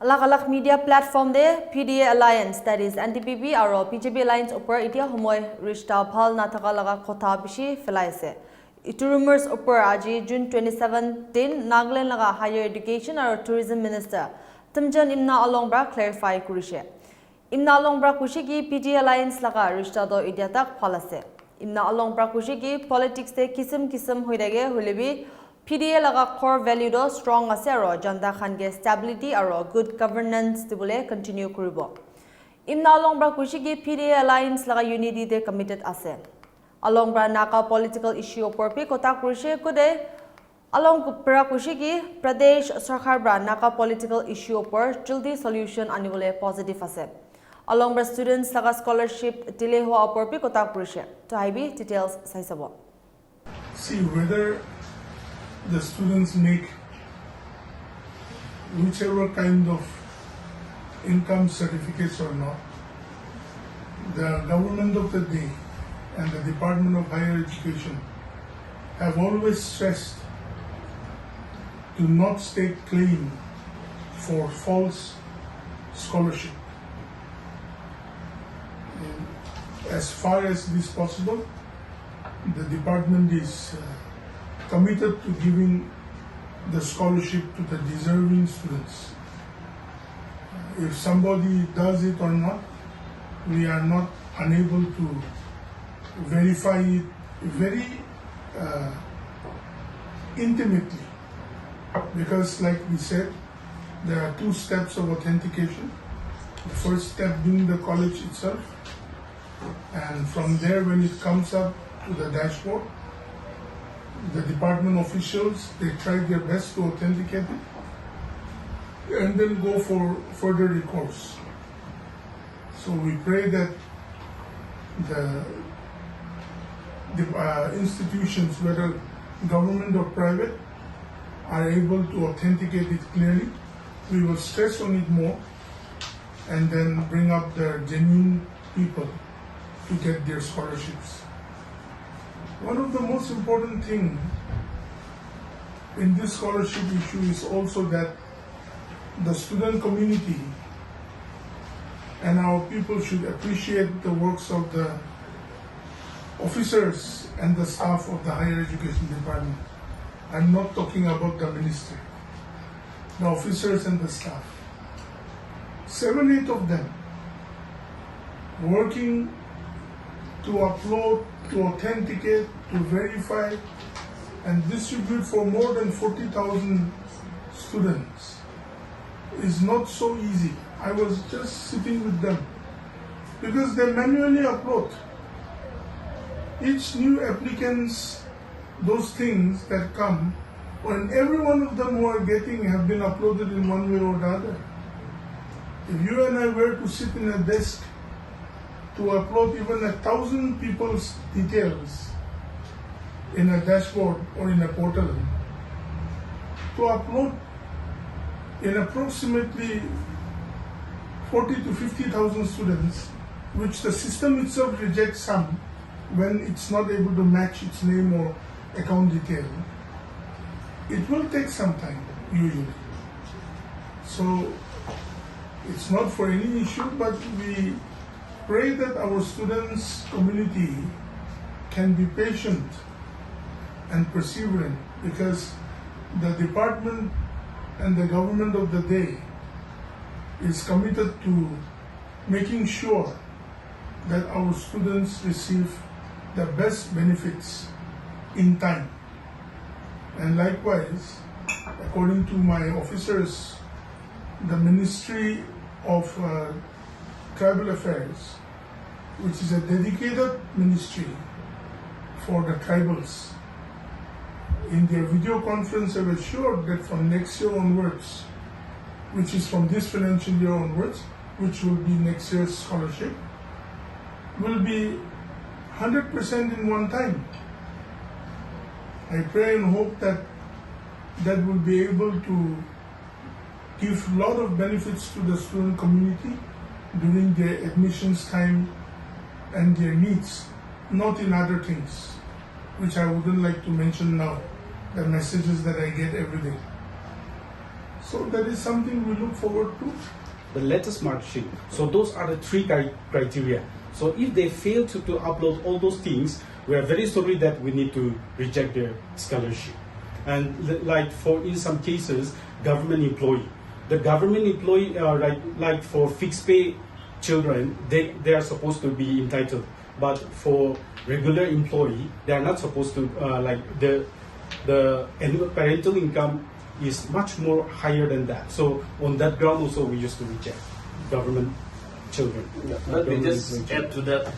Alak-alak media platform de PDA Alliance, that is Ndpp aro BJP Alliance upper itia homoy rishta bhal na thaka laga kotha bishi phelaise. Itu rumors upper aji June 2017 Nagaland laga higher education aro tourism minister Tamjan Imna alongbra clarify kurishe. Imna alongbra kushigi PDA Alliance laga rishta do idia tak phalase. Imna alongbra kushigi politics te kism hoidage hulebi PDA laga core value do strong ase aro janda khan ge stability aro good governance tibule continue kuribo. Imna alongbra kushigi PDA Alliance laga unity de committed ase. Alongbra Naga political issue porpi kota kurishe kude alongbra kushigi Pradesh Sarkar bra Naga political issue por jildi solution anibule positive ase. Alongbra students laga scholarship delay hoa porpi kota kurishe. To hibi details saisabo. See whether the students make whichever kind of income certificates or not, the government of the day and the Department of Higher Education have always stressed to not stake claim for false scholarship. And as far as it is possible, the department is committed to giving the scholarship to the deserving students. If somebody does it or not, we are not unable to verify it very intimately, because like we said, there are two steps of authentication. The first step being the college itself, and from there when it comes up to the dashboard, the department officials, they try their best to authenticate it and then go for further recourse. So we pray that the institutions, whether government or private, are able to authenticate it clearly. We will stress on it more and then bring up the genuine people to get their scholarships. One of the most important things in this scholarship issue is also that the student community and our people should appreciate the works of the officers and the staff of the Higher Education Department. I'm not talking about the minister, the officers and the staff. 7-8 of them working to upload, to authenticate, to verify and distribute for more than 40,000 students is not so easy. I was just sitting with them because they manually upload. Each new applicants, those things that come, and every one of them who are getting have been uploaded in one way or the other. If you and I were to sit in a desk to upload even 1,000 people's details in a dashboard or in a portal, to upload in approximately 40 to 50,000 students, which the system itself rejects some when it's not able to match its name or account detail, it will take some time usually. So it's not for any issue, but we pray that our students' community can be patient and perseverant, because the department and the government of the day is committed to making sure that our students receive the best benefits in time. And likewise, according to my officers, the Ministry of Tribal Affairs, which is a dedicated ministry for the tribals, in their video conference have assured that from next year onwards, which is from this financial year onwards, which will be next year's scholarship, will be 100% in one time. I pray and hope that that will be able to give a lot of benefits to the student community during their admissions time and their needs, not in other things, which I wouldn't like to mention now, the messages that I get every day. So that is something we look forward to. The latest mark sheet. So those are the three criteria. So if they fail to upload all those things, we are very sorry that we need to reject their scholarship. And like in some cases, government employee. The government employee, like for fixed pay children, they are supposed to be entitled. But for regular employee, they are not supposed to, the annual parental income is much more higher than that. So on that ground also we used to reject government children. Yeah, let me just add to that.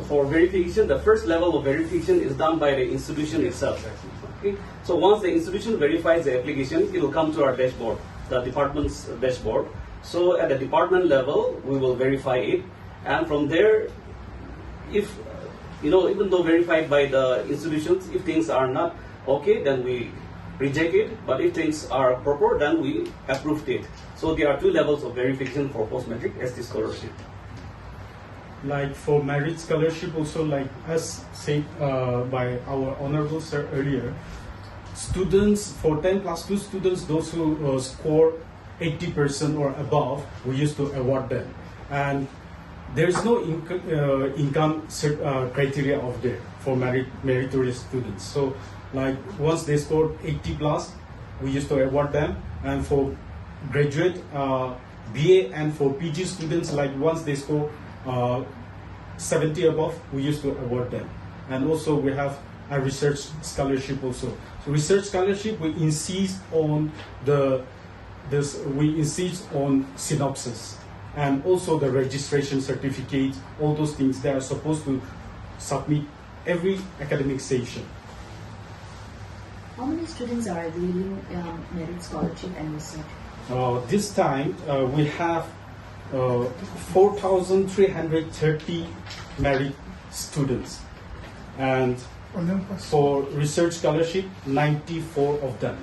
For verification, the first level of verification is done by the institution itself. Okay? So once the institution verifies the application, it will come to our dashboard, the department's dashboard. So at the department level, we will verify it, and from there, if even though verified by the institutions, if things are not okay, then we reject it. But if things are proper, then we approved it. So there are two levels of verification for post-matric ST scholarship. Like for merit scholarship also, like as said by our honorable sir earlier, students for 10+2 students, those who score 80% or above, we used to award them. And there is no income criteria of there for meritorious students. So like once they scored 80+, we used to award them. And for graduate, BA and for PG students, like once they score 70 above, we used to award them. And also we have a research scholarship also. So research scholarship, we insist on synopsis and also the registration certificate, all those things they are supposed to submit every academic session. How many students are availing merit scholarship and research? This time we have 4,330 merit students, and for research scholarship, 94 of them.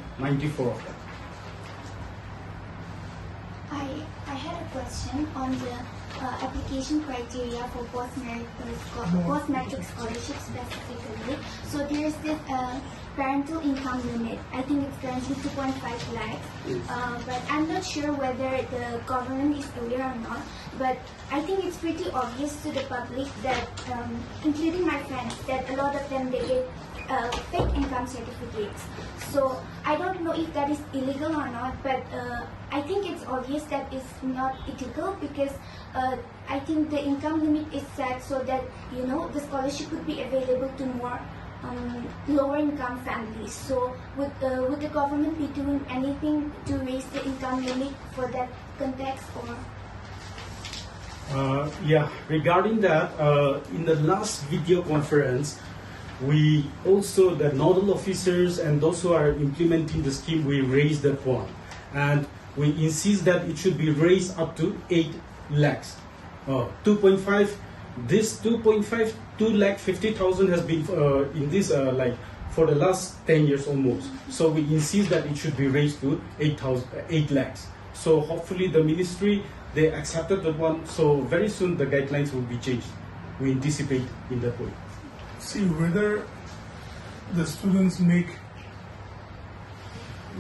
I had a question on the application criteria for post-matric scholarship specifically. So there's this parental income limit. I think it's currently 2.5 lakhs. But I'm not sure whether the government is aware or not. But I think it's pretty obvious to the public that, including my friends, that a lot of them they get fake income certificates. So I don't know if that is illegal or not, but I think it's obvious that it's not illegal because I think the income limit is set so that the scholarship could be available to more lower income families. So would the government be doing anything to raise the income limit for that context or? Yeah, regarding that, in the last video conference, we also, the nodal officers and those who are implementing the scheme, we raised that one. And we insist that it should be raised up to 8 lakhs. 2.5, this 2.5, 2,50,000 has been in this like for the last 10 years almost. So we insist that it should be raised to 8 lakhs. So hopefully the ministry, they accepted that one. So very soon the guidelines will be changed. We anticipate in that way. See, whether the students make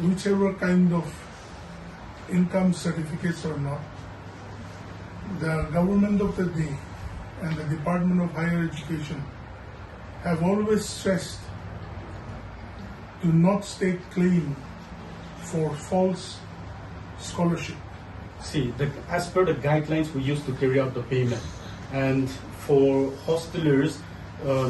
whichever kind of income certificates or not, the government of the day and the Department of Higher Education have always stressed to not state claim for false scholarship. See, as per the guidelines, we used to carry out the payment, and for hostelers,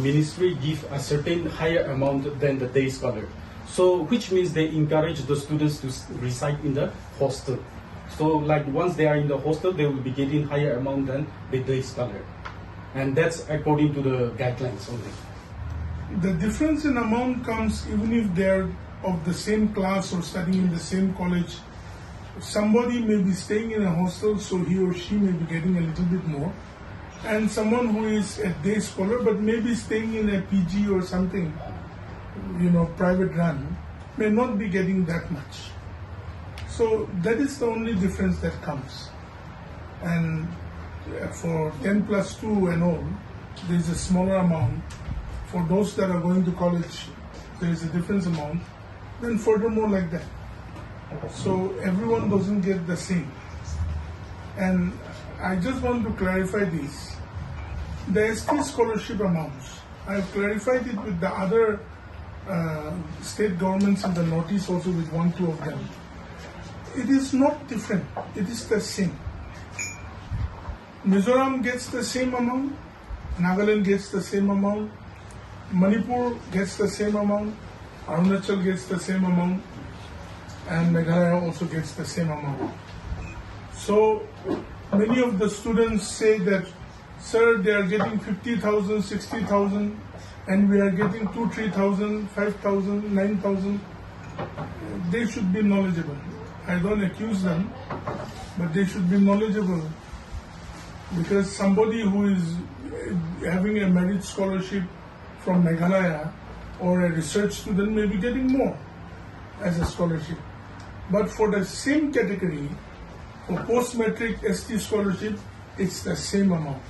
ministry give a certain higher amount than the day scholar. So, which means they encourage the students to reside in the hostel. So, like once they are in the hostel, they will be getting higher amount than the day scholar, and that's according to the guidelines only. The difference in amount comes even if they are of the same class or studying in the same college. Somebody may be staying in a hostel, so he or she may be getting a little bit more. And someone who is a day scholar but maybe staying in a PG or something, private run, may not be getting that much. So that is the only difference that comes. And for 10+2 and all, there is a smaller amount. For those that are going to college, there is a different amount. Then furthermore like that. So everyone doesn't get the same. And I just want to clarify this. The ST scholarship amounts, I have clarified it with the other state governments in the Northeast also, with 1-2 of them. It is not different, it is the same. Mizoram gets the same amount, Nagaland gets the same amount, Manipur gets the same amount, Arunachal gets the same amount, and Meghalaya also gets the same amount. So many of the students say that, sir, they are getting 50,000, 60,000, and we are getting 2,000, 3,000, 5,000, 9,000. They should be knowledgeable. I don't accuse them, but they should be knowledgeable, because somebody who is having a merit scholarship from Meghalaya or a research student may be getting more as a scholarship. But for the same category, for post-matric ST scholarship, it's the same amount.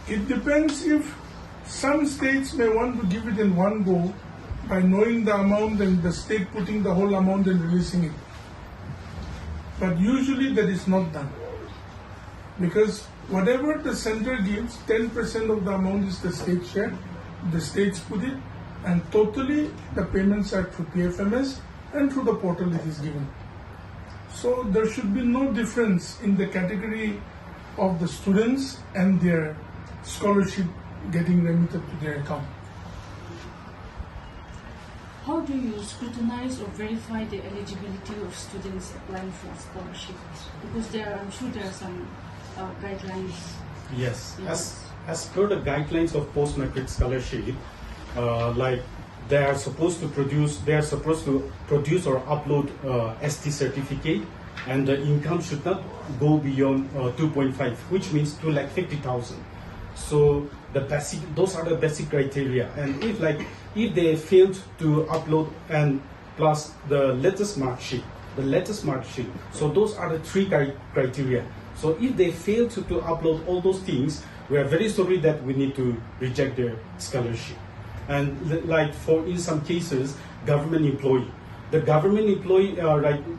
It depends if some states may want to give it in one go by knowing the amount and the state putting the whole amount and releasing it. But usually that is not done. Because whatever the center gives, 10% of the amount is the state share, the states put it, and totally the payments are through PFMS and through the portal it is given. So there should be no difference in the category of the students and their scholarship getting remitted to their account. How do you scrutinize or verify the eligibility of students applying for scholarships? Because I'm sure there are some guidelines. Yes. As per the guidelines of post-matric scholarship, like they are supposed to produce or upload ST certificate, and the income should not go beyond 2.5, which means 2,50,000. So those are the basic criteria. And if they failed to upload, and plus the latest mark sheet, so those are the three criteria. So if they fail to upload all those things, we are very sorry that we need to reject their scholarship. And in some cases, government employee,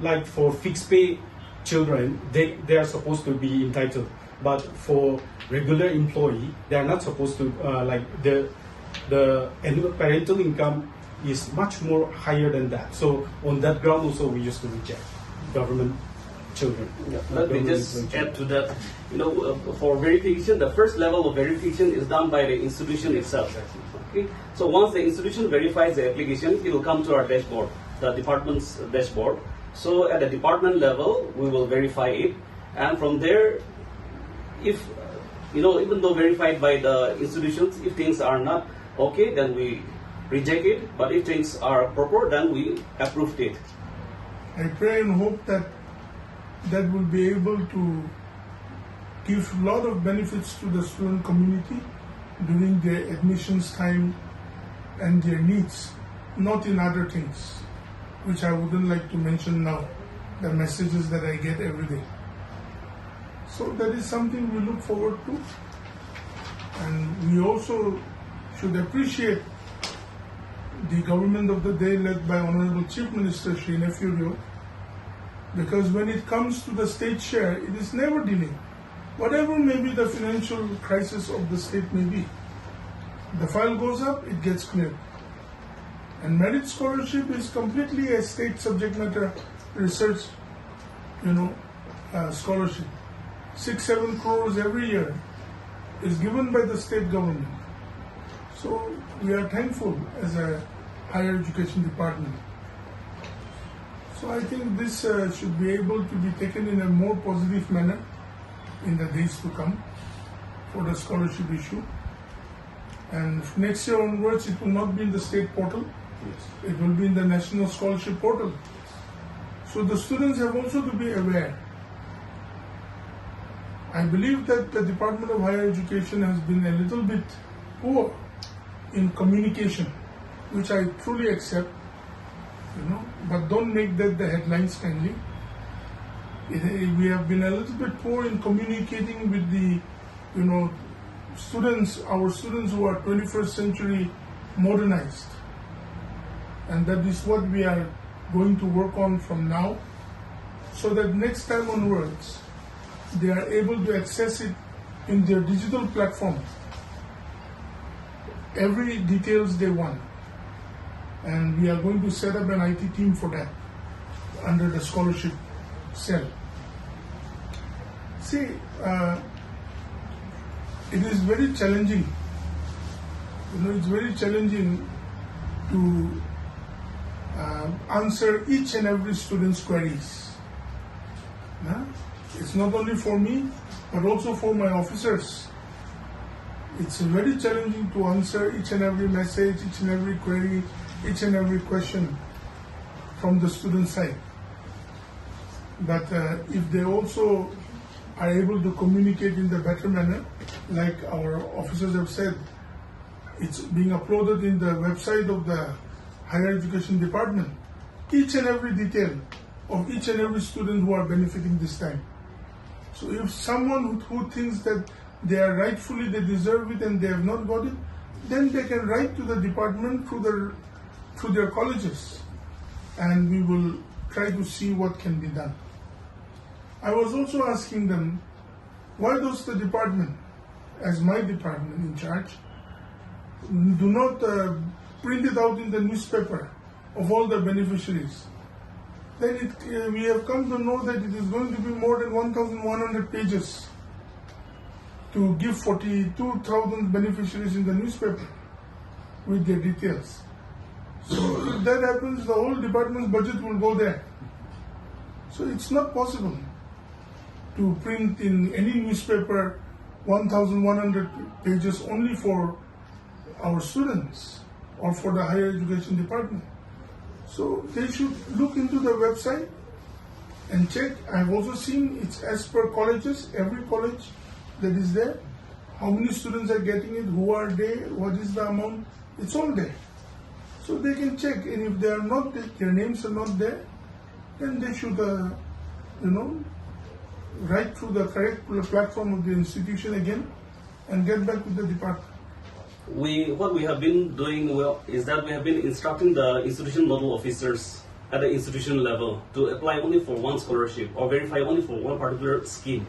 like for fixed pay children, they are supposed to be entitled. But for regular employee, they are not supposed to, the annual parental income is much more higher than that. So on that ground also we used to reject government children. Yeah, let me just add to that. For verification, the first level of verification is done by the institution itself. Okay? So once the institution verifies the application, it will come to our dashboard, the department's dashboard. So at the department level, we will verify it, and from there, if even though verified by the institutions, if things are not okay, then we reject it. But if things are proper, then we approve it. I pray and hope that will be able to give a lot of benefits to the student community during their admissions time and their needs, not in other things, which I wouldn't like to mention now, the messages that I get every day. So that is something we look forward to, and we also should appreciate the government of the day led by Honorable Chief Minister Shri Nefurio, because when it comes to the state share, it is never delayed. Whatever may be the financial crisis of the state may be, the file goes up, it gets cleared. And merit scholarship is completely a state subject matter research, scholarship. 6-7 crores every year is given by the state government. So we are thankful as a higher education department. So I think this should be able to be taken in a more positive manner in the days to come for the scholarship issue. And next year onwards, it will not be in the state portal. Yes. It will be in the National Scholarship Portal. So the students have also to be aware. I believe that the Department of Higher Education has been a little bit poor in communication, which I truly accept, but don't make that the headlines kindly. We have been a little bit poor in communicating with the, students, our students who are 21st century modernized. And that is what we are going to work on from now, so that next time onwards, they are able to access it in their digital platform, every details they want. And we are going to set up an IT team for that under the scholarship cell. See, it is very challenging. It's very challenging to answer each and every student's queries. It's not only for me, but also for my officers. It's very challenging to answer each and every message, each and every query, each and every question from the student side. But if they also are able to communicate in the better manner, like our officers have said, it's being uploaded in the website of the Higher Education Department, each and every detail of each and every student who are benefiting this time. So if someone who thinks that they are rightfully, they deserve it and they have not got it, then they can write to the department through their colleges, and we will try to see what can be done. I was also asking them, why does the department, as my department in charge, do not print it out in the newspaper of all the beneficiaries? Then we have come to know that it is going to be more than 1,100 pages to give 42,000 beneficiaries in the newspaper with their details. So if that happens, the whole department's budget will go there. So it's not possible to print in any newspaper 1,100 pages only for our students or for the higher education department. So they should look into the website and check. I've also seen it's as per colleges, every college that is there, how many students are getting it, who are they, what is the amount, it's all there. So they can check, and if they are not, their names are not there, then they should, write through the correct platform of the institution again and get back to the department. What we have been doing is that we have been instructing the institution nodal officers at the institution level to apply only for one scholarship or verify only for one particular scheme.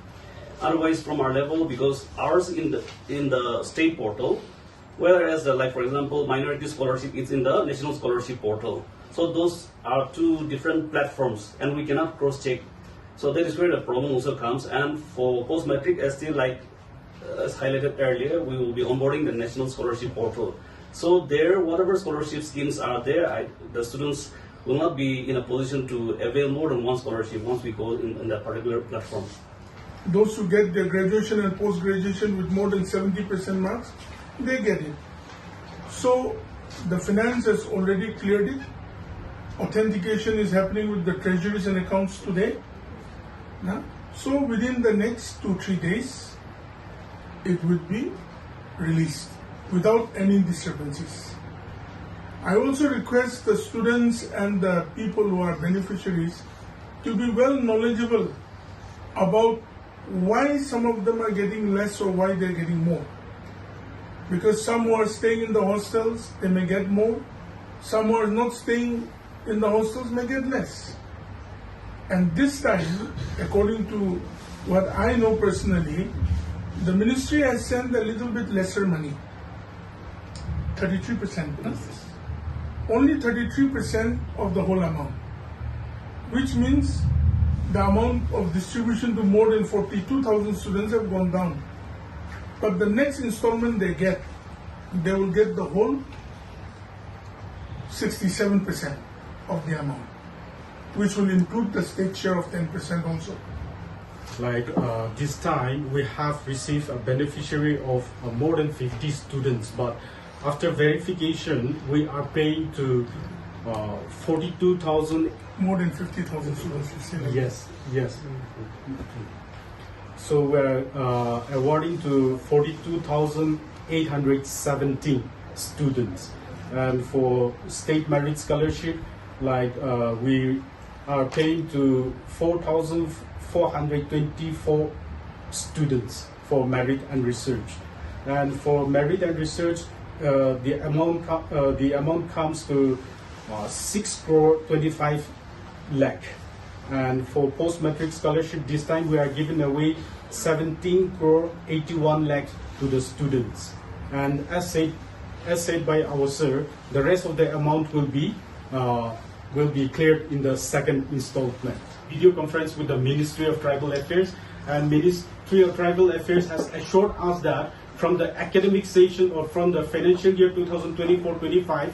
Otherwise, from our level, because ours in the state portal, whereas like for example minority scholarship is in the national scholarship portal. So those are two different platforms, and we cannot cross-check. So that is where the problem also comes. And for post-matric, as highlighted earlier, we will be onboarding the national scholarship portal. So there, whatever scholarship schemes are there, the students will not be in a position to avail more than one scholarship once we go in that particular platform. Those who get their graduation and post-graduation with more than 70% marks, they get it. So the finance has already cleared it. Authentication is happening with the treasuries and accounts today. So within the next 2-3 days, it will be released without any disturbances. I also request the students and the people who are beneficiaries to be well knowledgeable about why some of them are getting less or why they're getting more. Because some who are staying in the hostels, they may get more. Some who are not staying in the hostels may get less. And this time, according to what I know personally, the ministry has sent a little bit lesser money. 33%. Only 33% of the whole amount. Which means the amount of distribution to more than 42,000 students have gone down. But the next installment they will get the whole 67% of the amount, which will include the state share of 10% also. Like this time, we have received a beneficiary of more than 50 students, but after verification, we are paying to 42,000. More than 50,000 students receiving. Yes. So we're awarding to 42,817 students. And for state merit scholarship, like we are paying to 4,424 students for merit and research. And for merit and research, the amount comes to 6 crore 25 lakh. And for post-matric scholarship, this time we are giving away 17 crore 81 lakh to the students. And as said by our sir, the rest of the amount will be cleared in the second installment. Video conference with the Ministry of Tribal Affairs, and Ministry of Tribal Affairs has assured us that from the academic session or from the financial year 2024-25,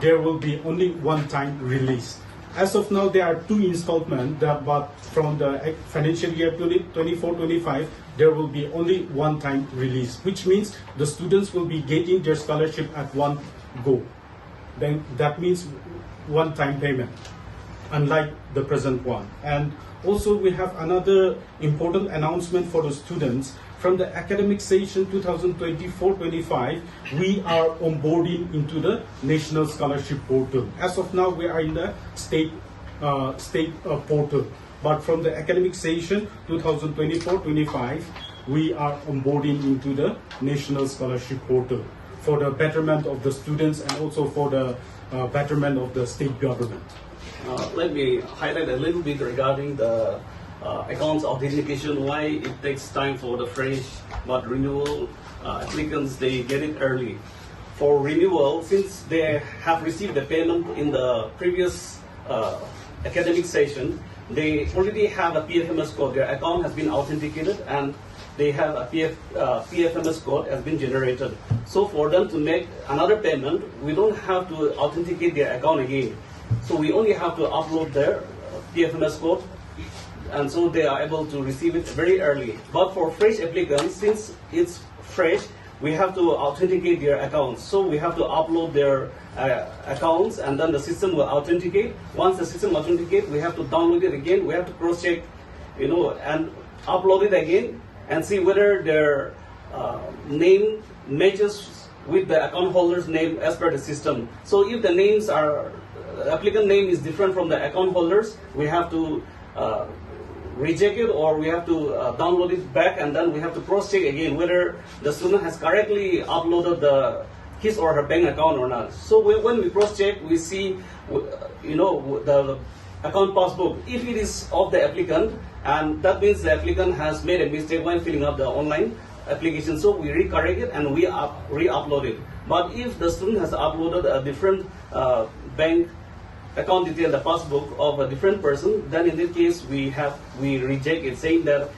there will be only one-time release. As of now, there are 2 installments, but from the financial year 24-25, there will be only one-time release, which means the students will be getting their scholarship at one go. Then that means one-time payment, unlike the present one. And also we have another important announcement for the students. From the academic session 2024-25, we are onboarding into the National Scholarship Portal. As of now, we are in the state portal. But from the academic session 2024-25, we are onboarding into the National Scholarship Portal for the betterment of the students and also for the betterment of the state government. Let me highlight a little bit regarding the accounts authentication, why it takes time for the fresh but renewal applicants, they get it early. For renewal, since they have received the payment in the previous academic session, they already have a PFMS code. Their account has been authenticated and they have a PFMS code has been generated. So for them to make another payment, we don't have to authenticate their account again. So we only have to upload their PFMS code, and so they are able to receive it very early. But for fresh applicants, since it's fresh, we have to authenticate their accounts. So we have to upload their accounts, and then the system will authenticate. Once the system authenticates, we have to download it again. We have to cross-check, and upload it again, and see whether their name matches with the account holder's name as per the system. So if the names are, applicant name is different from the account holders, we have to reject it, or we have to download it back, and then we have to cross-check again whether the student has correctly uploaded his or her bank account or not. So when we cross-check, we see, the account passbook. If it is of the applicant, and that means the applicant has made a mistake when filling up the online application, so we recorrect it and we re-upload it. But if the student has uploaded a different bank account detail, the passbook of a different person, then in this case we reject it, saying that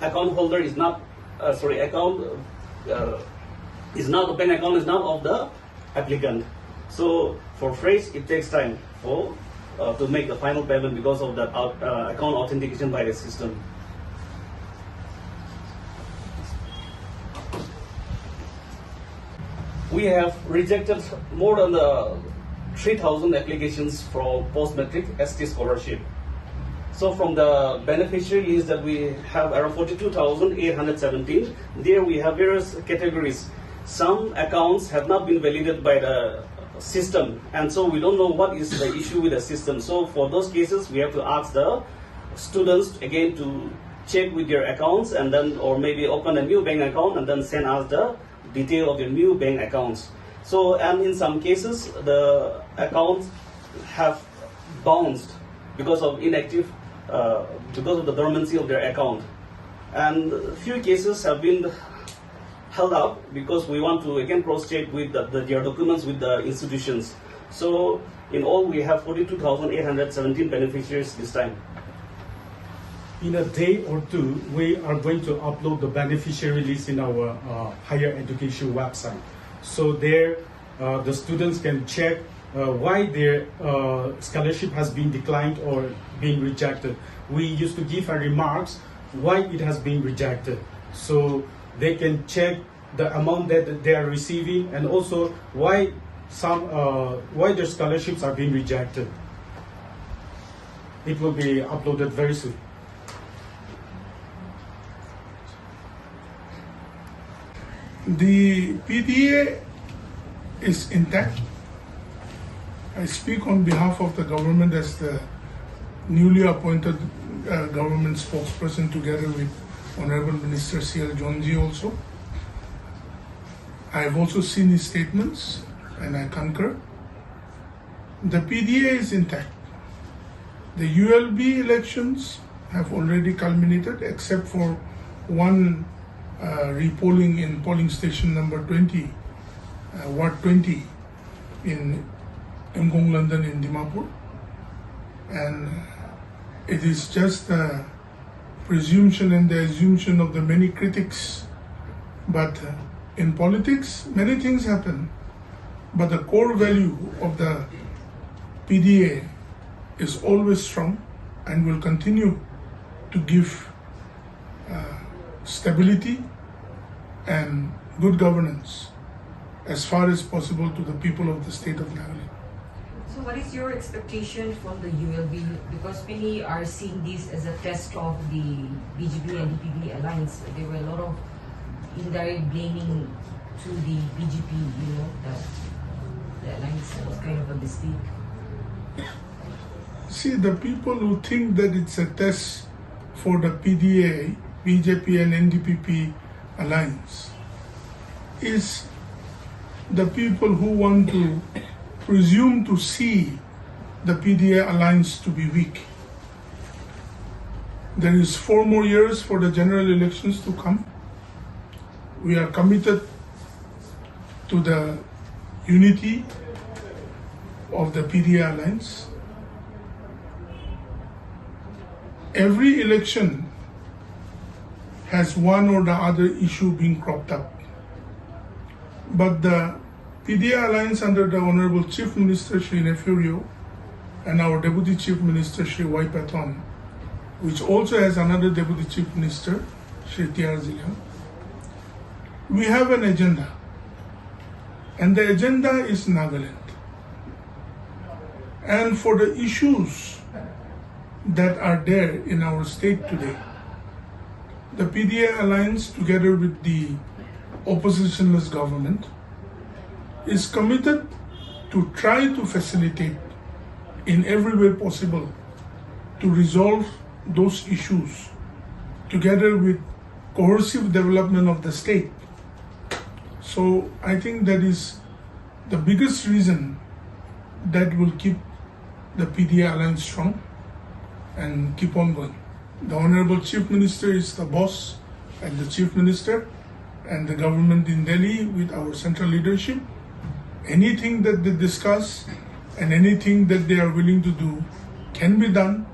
account holder is not is not, the bank account is not of the applicant. So for fresh, it takes time to make the final payment because of that account authentication by the system. We have rejected more than 3,000 applications for post-matric ST scholarship. So from the beneficiary list that we have around 42,817, there we have various categories. Some accounts have not been validated by the system, and so we don't know what is the issue with the system. So for those cases, we have to ask the students again to check with their accounts, and then, or maybe open a new bank account and then send us the detail of your new bank accounts. So, and in some cases, the accounts have bounced because of inactive, because of the dormancy of their account. And a few cases have been held up because we want to again cross-check with their documents with the institutions. So, in all, we have 42,817 beneficiaries this time. In a day or two, we are going to upload the beneficiary list in our higher education website. So there, the students can check why their scholarship has been declined or being rejected. We used to give a remarks why it has been rejected. So they can check the amount that they are receiving, and also why their scholarships are being rejected. It will be uploaded very soon. The PDA is intact. I speak on behalf of the government as the newly appointed government spokesperson, together with Honorable Minister C.L. Jonji also. I have also seen his statements and I concur. The PDA is intact. The ULB elections have already culminated, except for one repolling in polling station number 20, Ward 20 in Mgong, London in Dimapur. And it is just the presumption and the assumption of the many critics. But in politics, many things happen. But the core value of the PDA is always strong and will continue to give stability and good governance as far as possible to the people of the state of Nagaland. So what is your expectation from the ULB? Because many are seeing this as a test of the BJP and Ndpp alliance. There were a lot of indirect blaming to the BJP, that the alliance was kind of a mistake. See, the people who think that it's a test for the PDA, BJP and NDPP alliance is the people who want to presume to see the PDA alliance to be weak. There is 4 more years for the general elections to come. We are committed to the unity of the PDA alliance. Every election has one or the other issue being cropped up. But the PDA alliance under the Honorable Chief Minister Shri Nefurio and our Deputy Chief Minister Shri Y. Paton, which also has another Deputy Chief Minister Shri T.R. Zilian, we have an agenda. And the agenda is Nagaland. And for the issues that are there in our state today, the PDA alliance, together with the oppositionless government, is committed to try to facilitate in every way possible to resolve those issues together with coercive development of the state. So I think that is the biggest reason that will keep the PDA alliance strong and keep on going. The Honorable Chief Minister is the boss and the Chief Minister and the government in Delhi with our central leadership. Anything that they discuss and anything that they are willing to do can be done,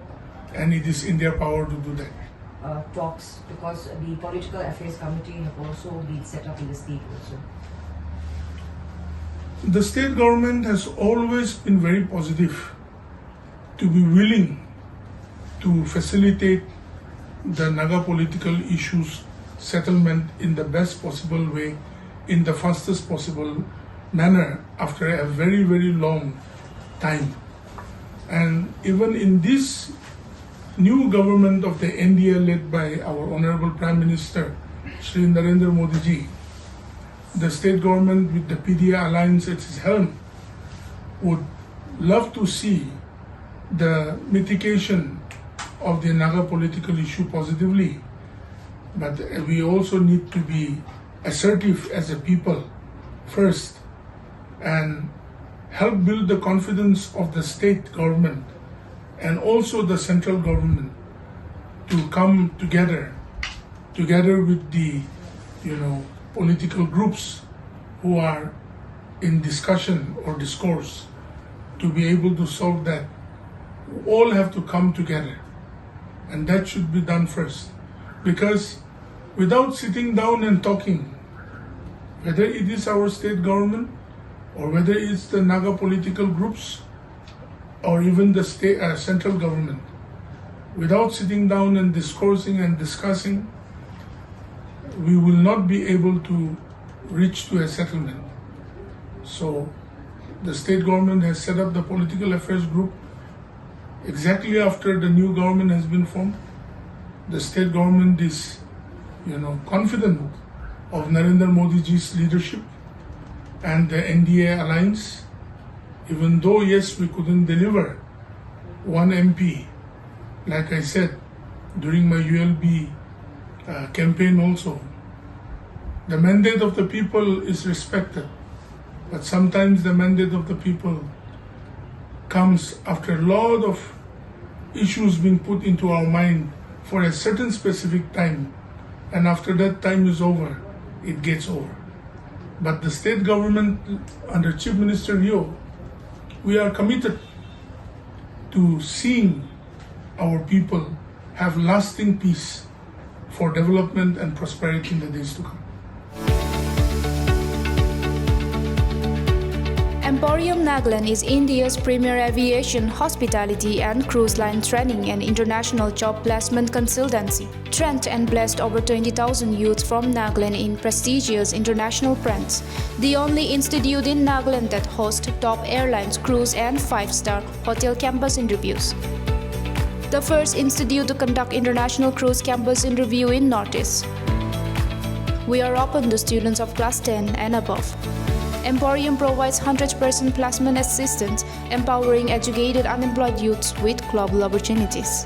and it is in their power to do that. Talks, because the Political Affairs Committee have also been set up in the state also. The state government has always been very positive to be willing to facilitate the Naga political issues settlement in the best possible way, in the fastest possible manner after a very, very long time. And even in this new government of the NDA led by our Honorable Prime Minister, Shri Narendra Modi ji, the state government with the PDA alliance at its helm would love to see the mitigation of the Naga political issue positively. But we also need to be assertive as a people first and help build the confidence of the state government and also the central government to come together with the political groups who are in discussion or discourse to be able to solve that. All have to come together, and that should be done first, because without sitting down and talking, whether it is our state government or whether it's the Naga political groups or even the state central government, without sitting down and discoursing and discussing, we will not be able to reach to a settlement. So the state government has set up the political affairs group exactly after the new government has been formed. The state government is confident of Narendra Modi ji's leadership and the NDA alliance. Even though, yes, we couldn't deliver one MP, like I said during my ULB campaign also, the mandate of the people is respected, but sometimes the mandate of the people comes after a lot of issues being put into our mind for a certain specific time, and after that time is over, it gets over. But the state government under Chief Minister Yo, we are committed to seeing our people have lasting peace for development and prosperity in the days to come. Emporium Nagaland is India's premier aviation, hospitality and cruise line training and international job placement consultancy. Trained and blessed over 20,000 youths from Nagaland in prestigious international brands. The only institute in Nagaland that hosts top airlines, cruise and 5-star hotel campus interviews. The first institute to conduct international cruise campus interview in Northeast. We are open to students of class 10 and above. Emporium provides 100% placement assistance, empowering educated unemployed youths with global opportunities.